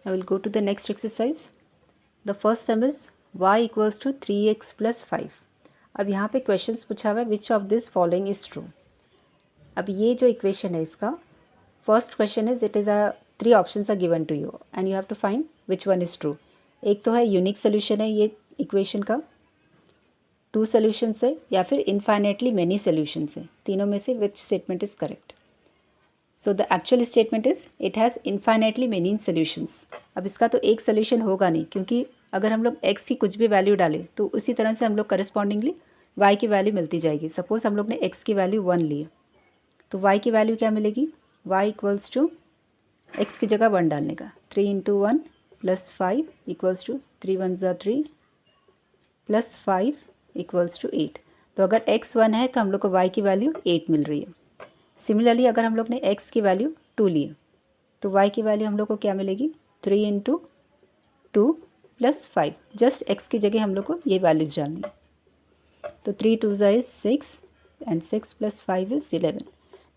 I will go to the next exercise. The first sum is y equals to 3x plus 5. अब यहाँ पे questions पूछा हुआ है which of this following is true. अब ये जो इक्वेशन है इसका first question is it is a 3 options are given to you and you have to find which one is true. एक तो है यूनिक सोल्यूशन है ये इक्वेशन का, 2 सोल्यूशंस है या फिर इनफाइनेटली मेनी सोल्यूशंस है. तीनों में से which statement is correct. So the actual statement is it has infinitely many solutions. अब इसका तो एक सोल्यूशन होगा नहीं, क्योंकि अगर हम लोग x की कुछ भी वैल्यू डालें तो उसी तरह से हम लोग करस्पॉन्डिंगली y की वैल्यू मिलती जाएगी. सपोज हम लोग ने x की वैल्यू 1 ली तो y की वैल्यू क्या मिलेगी. y इक्वल्स टू x की जगह 1 डालने का 3 इंटू 1 प्लस 5 इक्वल्स टू 3 1 ज़ा 3 प्लस 5 इक्वल्स टू 8. तो अगर x 1 है तो हम लोग को y की वैल्यू 8 मिल रही है. सिमिलरली अगर हम लोग ने x की वैल्यू 2 ली तो y की वैल्यू हम लोग को क्या मिलेगी 3 इंटू 2 प्लस 5. जस्ट x की जगह हम लोग को ये वैल्यूज डालनी है. तो 3 2 ज़ा इज़ 6 एंड 6 प्लस 5 इज़ 11.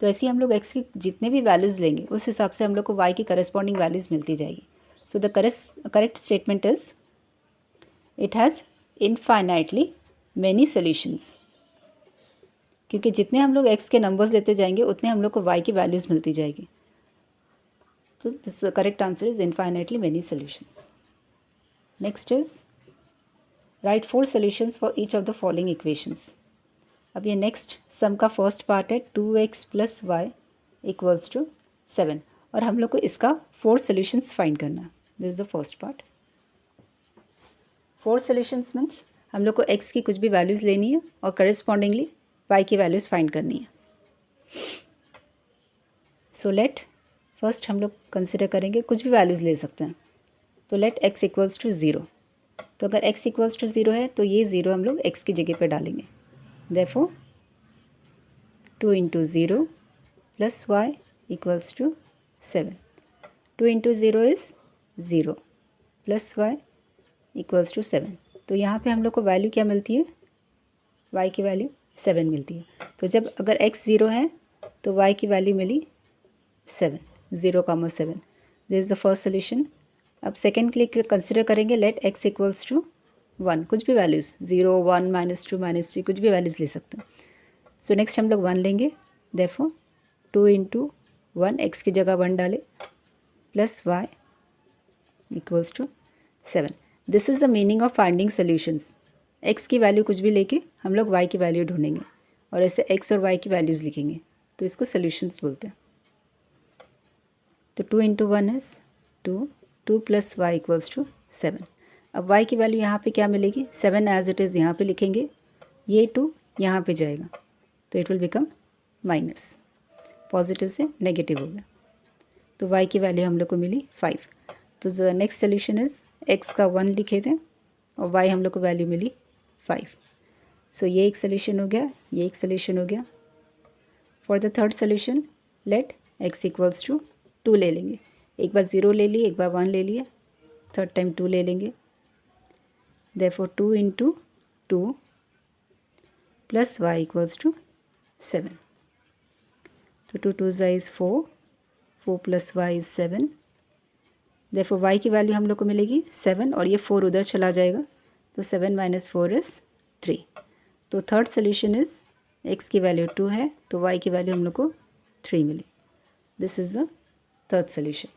तो ऐसे ही हम लोग x की जितने भी वैल्यूज़ लेंगे उस हिसाब से हम लोग को y की करस्पॉन्डिंग वैल्यूज़ मिलती जाएगी. So the correct statement is it has infinitely many solutions. क्योंकि जितने हम लोग x के नंबर्स लेते जाएंगे उतने हम लोग को y की वैल्यूज़ मिलती जाएगी. तो this correct answer is infinitely many solutions. Next is right 4 solutions for each of the following equations. अब ये नेक्स्ट सम का फर्स्ट पार्ट है 2x plus y equals to 7 और हम लोग को इसका 4 सॉल्यूशंस फाइंड करना. This is the first part. 4 solutions means हम लोग को x की कुछ भी वैल्यूज़ लेनी है और करस्पॉन्डिंगली y की वैल्यूज़ फाइंड करनी है. सो लेट फर्स्ट हम लोग कंसिडर करेंगे कुछ भी वैल्यूज़ ले सकते हैं. तो लेट x इक्वल्स टू 0. तो अगर x इक्वल्स टू 0 है तो ये 0 हम लोग x की जगह पे डालेंगे. Therefore 2 into 0 plus y equals to 7. 2 into 0 is 0 plus y equals to 7. तो यहाँ पे हम लोग को वैल्यू क्या मिलती है y की वैल्यू 7 मिलती है. तो जब अगर x 0 है तो y की वैल्यू मिली 7 0,7. This is the first solution. अब सेकेंड के लिए कंसिडर करेंगे लेट x इक्वल्स टू 1. कुछ भी वैल्यूज़ 0 1 -2 -3 कुछ भी वैल्यूज़ ले सकते हैं. सो नेक्स्ट हम लोग 1 लेंगे. देयरफॉर 2 इंटू 1 x की जगह 1 डालें plus y equals to 7. This is the meaning of finding solutions. x की वैल्यू कुछ भी लेके हम लोग y की वैल्यू ढूंढेंगे और ऐसे x और y की वैल्यूज़ लिखेंगे तो इसको सोल्यूशंस बोलते हैं. तो 2 into 1 is 2 2 plus y equals to 7. अब y की वैल्यू यहाँ पे क्या मिलेगी 7 एज इट इज़ यहाँ पे लिखेंगे. ये 2 यहाँ पे जाएगा तो it will become minus. Positive से नेगेटिव हो गया तो y की वैल्यू हम लोग को मिली 5. तो the next solution is x का 1 लिखे थे और y हम लोग को वैल्यू मिली 5. सो ये एक सोल्यूशन हो गया, ये एक सोल्यूशन हो गया. For the third solution let x equals to 2 ले लेंगे. एक बार 0 ले लिए, एक बार 1 ले लिए, थर्ड टाइम 2 ले लेंगे. Therefore 2 into 2 plus y equals to 7. तो 2 2 ज़ा is 4 4 plus y is 7. Therefore y की वैल्यू हम लोग को मिलेगी 7 और ये 4 उधर चला जाएगा तो 7 माइनस 4 इज़ 3. तो थर्ड सोल्यूशन इज़ x की वैल्यू 2 है तो y की वैल्यू हम लोग को 3 मिली. This is the third solution.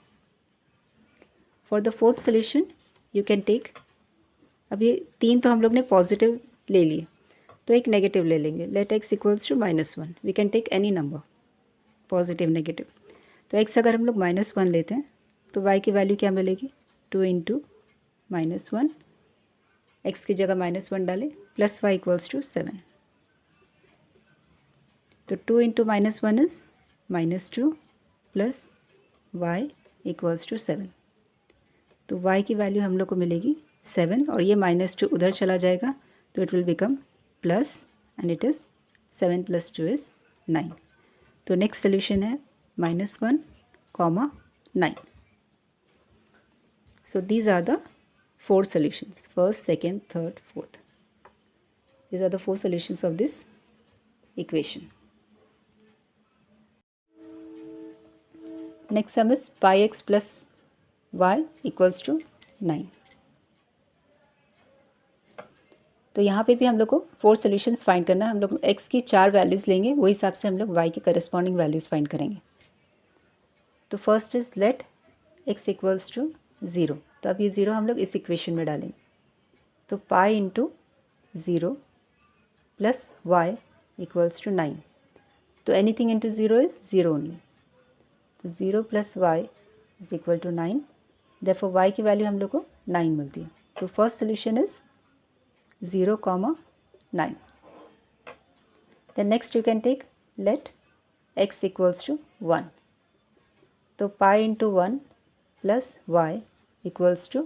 For the fourth solution you can take. अब ये 3 तो हम लोग ने पॉजिटिव ले लिए तो एक नेगेटिव ले लेंगे. Let x equals to -1. We can take any number positive negative. तो x अगर हम लोग -1 लेते हैं तो y की वैल्यू क्या मिलेगी 2 इंटू -1 x की जगह -1 डालें प्लस y इक्वल्स टू 7. तो 2 into -1 is -2 plus y equals to 7. तो y की वैल्यू हम लोग को मिलेगी 7 और ये -2 उधर चला जाएगा तो it will become plus and it is 7 plus 2 is 9. तो नेक्स्ट सोल्यूशन है -1, 9. So these are the 4 solutions. First, second, third, fourth. These are the 4 solutions of this equation. Next sum is pi x plus y equals to 9। तो यहाँ पे भी हम लोग को 4 solutions find करना है। हम लोग x की 4 वैल्यूज़ लेंगे, वही हिसाब से हम लोग y की करस्पॉन्डिंग वैल्यूज़ फाइंड करेंगे। तो first is let x equals to 0। तो अब ये 0 हम लोग इस इक्वेशन में डालेंगे। तो pi into 0 plus y equals to 9। तो एनीथिंग इंटू 0 इज़ 0 ओनली। तो 0 plus y is equal to 9। Therefore y की वैल्यू हम लोग को 9 मिलती है। तो first solution is 0, 9. Then next you can take let x equals to 1. तो pi into 1 plus y equals to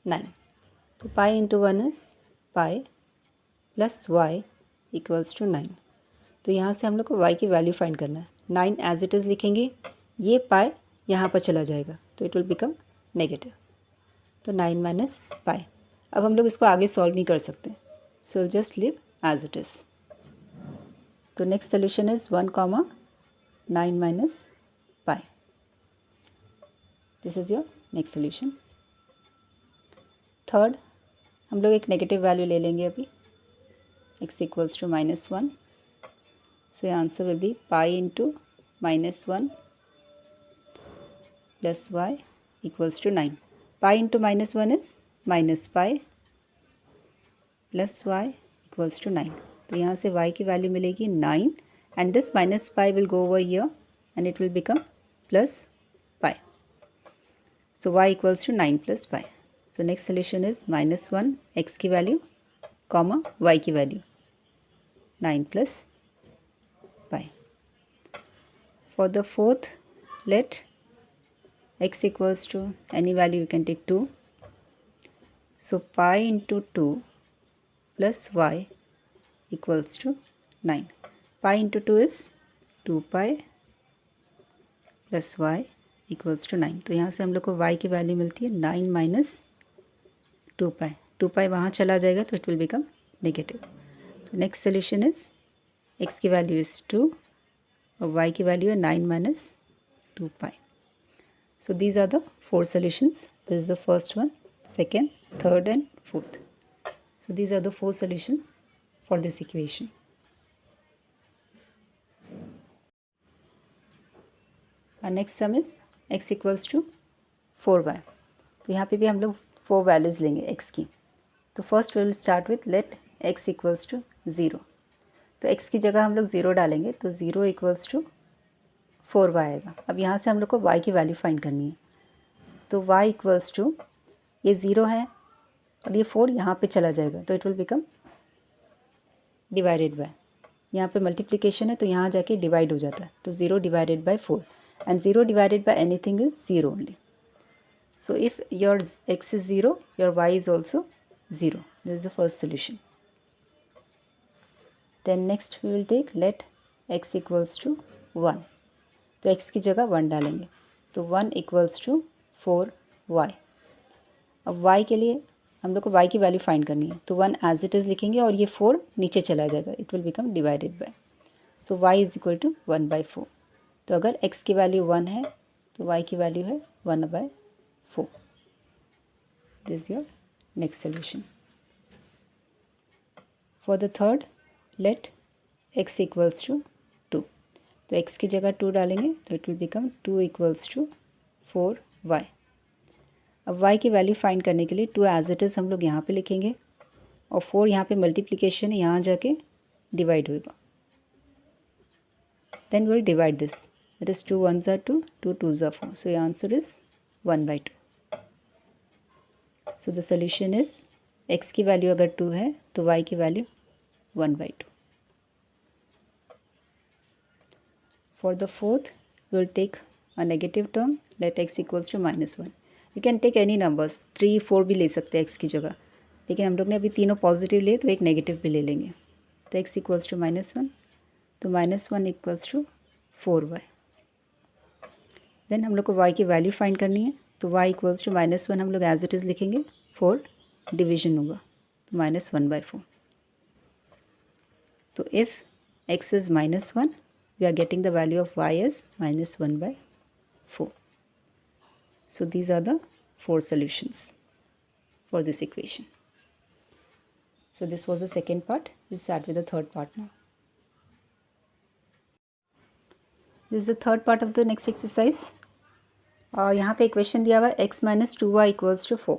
9. तो pi into 1 is pi plus y equals to 9. तो यहाँ से हम लोग को y की वैल्यू फाइंड करना है। 9 एज इट इज़ लिखेंगे, ये pi यहाँ पर चला जाएगा तो इट विल बिकम नेगेटिव। तो 9 माइनस पाई। अब हम लोग इसको आगे सॉल्व नहीं कर सकते, so just leave as it is. तो next solution is 1, 9 minus pi. This is your next solution. Third, हम लोग एक नेगेटिव वैल्यू ले लेंगे अभी, x equals to -1। So your answer will be pi into -1 plus y equals to 9। Pi into -1 is minus pi plus y equals to 9। तो यहाँ से y की वैल्यू मिलेगी 9 and this minus pi will go over here and it will become plus pi. So y equals to 9 plus pi. So next solution is -1 x की value comma y की value 9 plus pi. For the fourth let x equals to any value you can take 2. So pi into 2 plus y equals to 9. Pi into 2 is 2 pi plus y equals to 9. तो यहाँ से हम लोग को y की value मिलती है 9 minus 2 पाई। 2 पाई वहाँ चला जाएगा तो इट विल बिकम नेगेटिव। तो नेक्स्ट सोल्यूशन इज x की वैल्यू इज़ 2 और y की वैल्यू है 9 minus 2 pi. So these are the 4 solutions. This is the first one, second, third and fourth. So these are the 4 solutions for this equation. Our next sum is x equals to 4y. तो यहाँ पे भी हम लोग 4 values लेंगे x की। तो first we will start with let x equals to 0। तो x की जगह हम लोग 0 डालेंगे तो 0 इक्वल्स टू 4y आएगा। अब यहाँ से हम लोग को y की वैल्यू फाइंड करनी है। तो y इक्वल्स टू, ये 0 है और ये 4 यहाँ पे चला जाएगा तो it will become divided bye. यहाँ पे मल्टीप्लिकेशन है तो यहाँ जाके डिवाइड हो जाता है। तो 0 divided by 4 and 0 divided by anything is 0 only. So if your x is 0, your y is also 0। This is the first solution. Then next we will take let x equals to 1। तो x की जगह 1 डालेंगे तो 1 equals to 4y। अब y के लिए हम लोग को y की वैल्यू फाइंड करनी है तो 1 एज इट इज़ लिखेंगे और ये 4 नीचे चला जाएगा, it will become divided by. So y is equal to 1/4। तो अगर x की वैल्यू 1 है तो y की वैल्यू है 1/4। This your next solution. For the third let x equals to 2। तो x की जगह 2 डालेंगे तो it will become 2 equals to 4y। अब y की वैल्यू फाइंड करने के लिए 2 एज इट इज़ हम लोग यहाँ पे लिखेंगे और 4 यहाँ पे मल्टीप्लिकेशन है, यहाँ जाके डिवाइड होगा। Then will divide this, that is 2 1s are 2, 2 2s are 4। So your answer is 1/2। So the solution is x की वैल्यू अगर 2 है तो y की value 1/2। For the fourth, we will take a negative term. Let x equals to -1. You can take any numbers, 3 4 भी ले सकते हैं x की जगह, लेकिन हम लोग ने अभी तीनों पॉजिटिव लिए तो एक नेगेटिव भी ले लेंगे। तो x इक्वल्स टू -1, तो -1 इक्वल्स टू 4y। देन हम लोग को y की वैल्यू फाइंड करनी है तो y इक्वल्स टू -1 हम लोग एज इट इज़ लिखेंगे, 4 डिविजन होगा तो -1/4। तो if x is -1, we are getting the value of y as -1/4. So these are the 4 solutions for this equation. So this was the second part. We'll start with the third part now. This is the third part of the next exercise. और यहाँ पे equation दिया हुआ है x minus 2y equals to 4.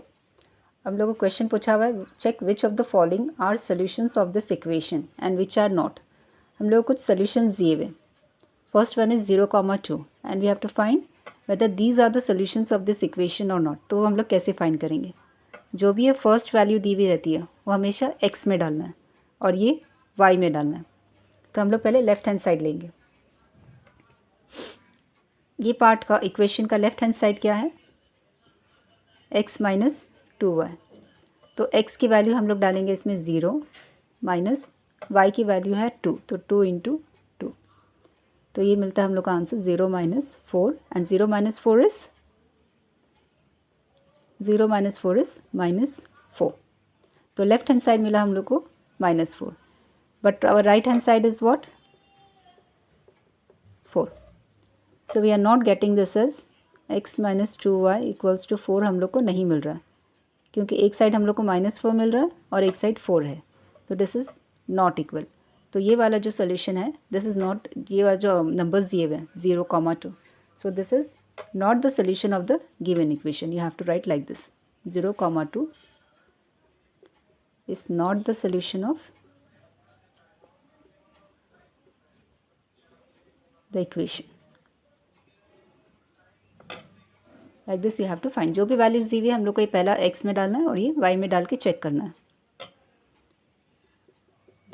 अब लोगों को question पूछा हुआ है, check which of the following are solutions of this equation and which are not. हम लोग कुछ सोल्यूशंस दिए हुए. First one is 0,2 and we have to find whether these are the solutions of this equation और not. तो हम लोग कैसे फाइंड करेंगे? जो भी ये फर्स्ट वैल्यू दी हुई रहती है वो हमेशा x में डालना है और ये y में डालना है. तो हम लोग पहले लेफ्ट हैंड साइड लेंगे. ये पार्ट का इक्वेशन का लेफ्ट हैंड साइड क्या है? x minus 2y. तो x की वैल्यू हम लोग डालेंगे इसमें 0 माइनस y की वैल्यू है 2, तो 2 इंटू 2. तो ये मिलता है हम लोग का answer 0 minus 4 and 0 minus 4 is minus 4. तो लेफ्ट हैंड साइड मिला हम लोग को -4, but our right hand side is what? 4. So we are not getting this as x minus 2y equals to 4. हम लोग को नहीं मिल रहा है क्योंकि एक साइड हम लोग को -4 मिल रहा है और एक साइड 4 है. तो दिस इज़ नॉट इक्वल. तो ये वाला जो सोल्यूशन है दिस इज़ नॉट, ये वाला जो नंबर्स दिए हुए हैं 0,2. So this is not the solution of the given equation. You have to write like this: 0,2 is not the solution of the equation. Like this you have to find. जो भी values दी हुई है हम लोग को ये पहला x में डालना है और ये y में डाल के चेक करना है.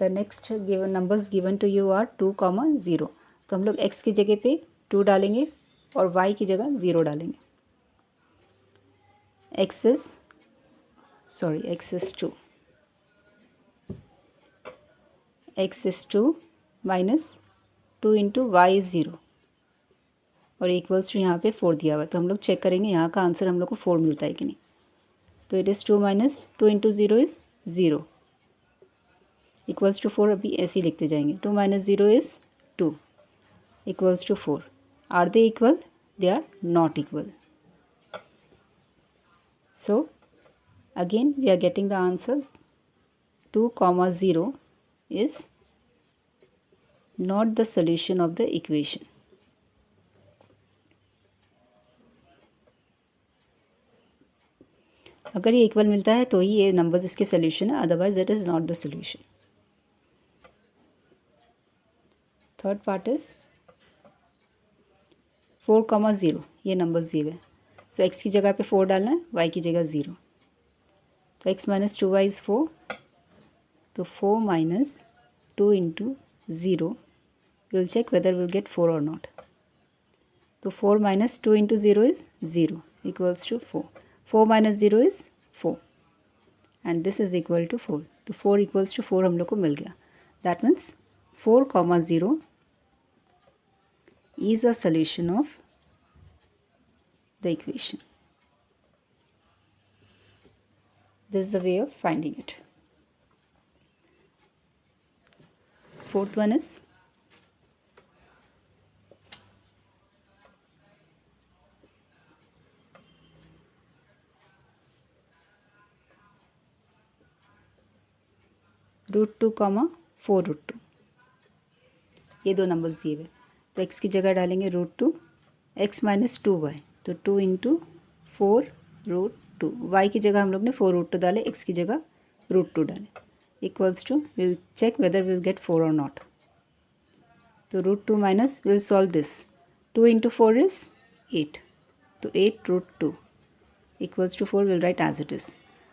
The next given numbers given to you are 2,0. तो हम लोग x की जगह पे 2 डालेंगे और y की जगह 0 डालेंगे. x is 2. x is 2 minus 2 into y is 0 और इक्वल्स टू यहाँ पे 4 दिया हुआ है. तो हम लोग चेक करेंगे यहाँ का आंसर हम लोग को 4 मिलता है कि नहीं. तो it is 2 minus 2 into 0 is 0 equals to 4. अभी ऐसे ही लिखते जाएंगे. 2 minus 0 is 2 equals to 4. Are they equal? They are not equal. So again we are getting the answer 2,0 is not the solution of the equation. अगर ये equal मिलता है तो ही ये नंबर्स इसके सोल्यूशन है, otherwise it is not the solution. Third part is 4,0. ये numbers दिए हुए. सो x की जगह पे 4 डालना है, y की जगह 0. तो x माइनस 2y इज़ 4. तो 4 minus 2 into 0 will check whether will get 4 और नॉट. तो 4 minus 2 into 0 is 0 equals to 4. 4 minus 0 is 4 and this is equal to 4. तो 4 इक्वल्स टू 4 हम लोग को मिल गया. That means 4,0 is a solution of the equation. This is the way of finding it. Fourth one is √2, 4√2. ये दो numbers दिए हुए. तो x की जगह डालेंगे √2. x माइनस 2y, तो 2 इंटू 4√2. y की जगह हम लोग ने 4√2 डाले, x की जगह √2 डाले. Equals to will check whether will get 4 और नॉट. तो √2 minus will solve this. 2 into 4 is 8. तो 8√2 equals to 4 will write as it is.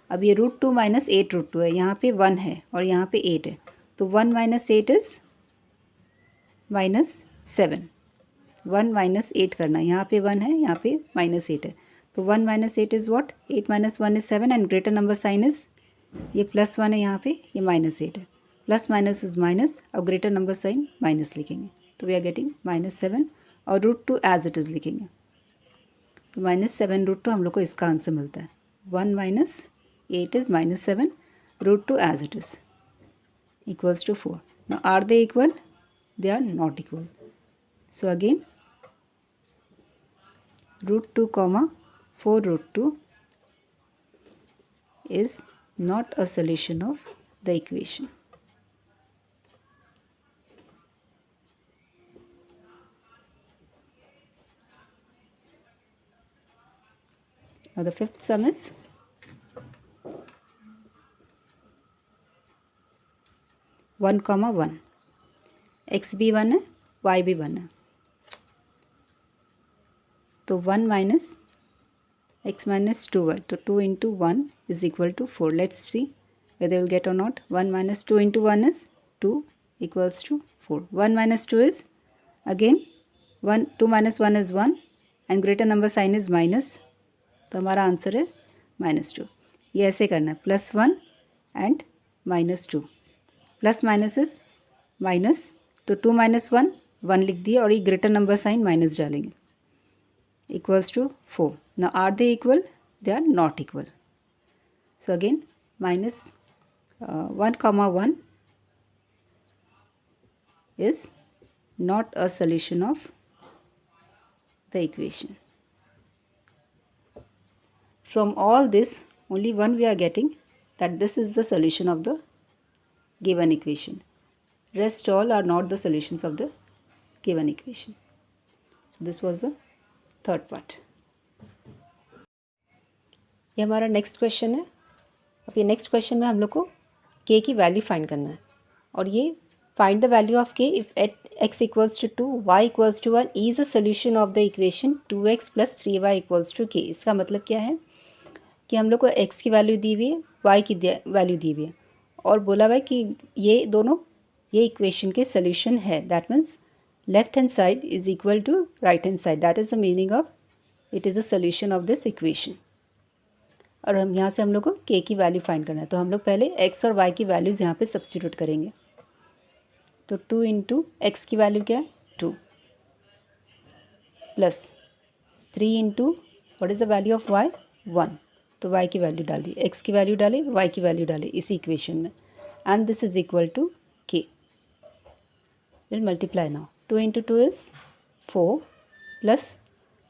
अब ये √2 माइनस 8√2 है. यहाँ पे 1 है और यहाँ पे 8 है. तो 1 माइनस 8 इज़ -7. 1 माइनस 8 करना है. यहाँ पे 1 है, यहाँ पे -8 है. तो 1 minus 8 is what? 8 minus 1 is 7 and greater number sign is, ये +1 है यहाँ पे, ये -8 है. Plus minus is minus. अब ग्रेटर नंबर साइन माइनस लिखेंगे. तो वी आर गेटिंग -7 और √2 एज इट इज़ लिखेंगे. तो -7√2 हम लोग को इसका आंसर मिलता है. 1 minus 8 is -7, √2 as it is equals to 4. Now are they equal? They are not equal. So again √2, 4√2 is not a solution of the equation. Now the fifth sum is 1, x भी 1 है, y भी 1 है, तो 1 minus x minus 2y, तो 2 into 1 is equal to 4. Let's see whether we'll get or not. 1 minus 2 into 1 is 2 equals to 4. 1 minus 2 is again 1, 2 minus 1 is 1 and greater number sign is minus, तो हमारा answer है -2. ये ऐसे करना है, +1 and -2. Plus minus is minus, तो 2 minus 1 1 लिख दिया और ये ग्रेटर नंबर साइन माइनस डालेंगे, equals to 4. Now are they equal? They are not equal. So again minus 1, 1 is not a solution of the equation. From all this only one we are getting, that this is the solution of the given equation. Rest all are not the solutions of the given equation. So this was the third part. ये हमारा next question है. अब ये next question में हम लोग को k की वैल्यू फाइंड करना है, और ये find the value of k if x equals to 2, y equals to 1 is a solution of the equation 2x + 3y equals to k. इसका मतलब क्या है कि हम लोग को x की वैल्यू दी हुई है, y की वैल्यू दी हुई है, और बोला हुआ है कि ये दोनों ये इक्वेशन के सोल्यूशन है. That means left hand side is equal to right hand side. That is the meaning of it is a solution of this equation. और हम यहाँ से हम लोग को k की वैल्यू फाइंड करना है, तो हम लोग पहले x और y की वैल्यूज़ यहाँ पे सब्स्टिट्यूट करेंगे. तो 2 इंटू एक्स की वैल्यू क्या है 2 plus 3 into what is the value of y 1, तो y की वैल्यू डाली, x की वैल्यू डाली, y की वैल्यू डाली इसी इक्वेशन में, and this is equal to k. Will multiply now. 2 into 2 is 4 plus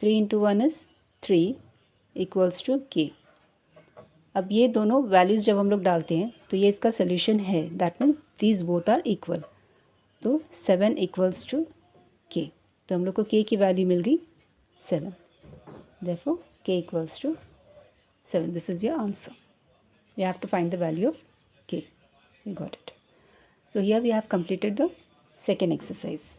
3 into 1 is 3 equals to k. अब ये दोनों वैल्यूज़ जब हम लोग डालते हैं तो ये इसका सोल्यूशन है. That means these both are equal, तो 7 इक्वल्स टू k. तो हम लोग को k की वैल्यू मिल गई 7. Therefore k equals to 7. This is your answer. We have to find the value of k. We got it. So here we have completed the second exercise.